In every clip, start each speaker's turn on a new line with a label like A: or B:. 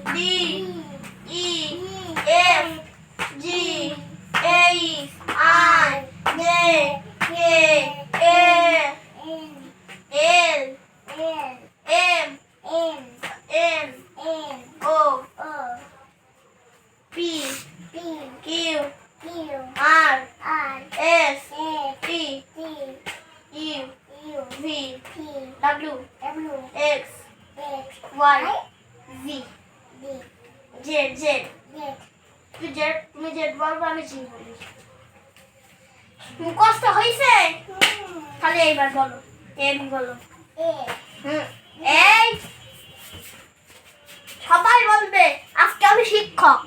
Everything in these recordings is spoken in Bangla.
A: D E F G H I J K L M N O P Q R S T U V W X Y Z Z Z তুমি জেড বলবো আমি জি বলি মুখস্থ হয়েছে তাহলে এইবার বলো এম বলো এই সবাই বলবে আজকে আমি শিক্ষক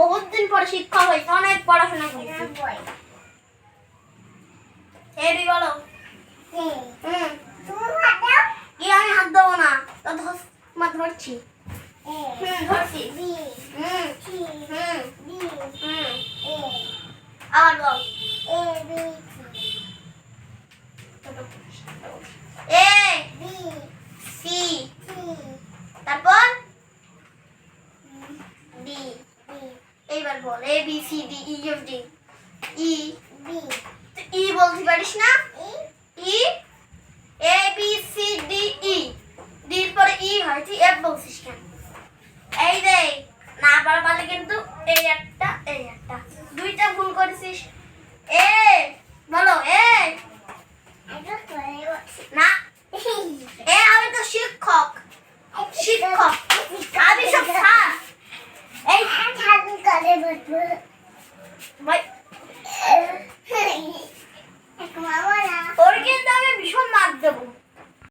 A: বহুত দিন পরে শিক্ষক হয়েছে অনেক পড়াশোনা করেছি এবি বলো কি আমি হাত দেবো না তো ধরছি ধরছি আর বল এ সি তারপর ডি এইবার বল A B C D E F G E বলতে পারিস না E A B C D E ডির পরে ই হয় তুই এফ বলছিস কেন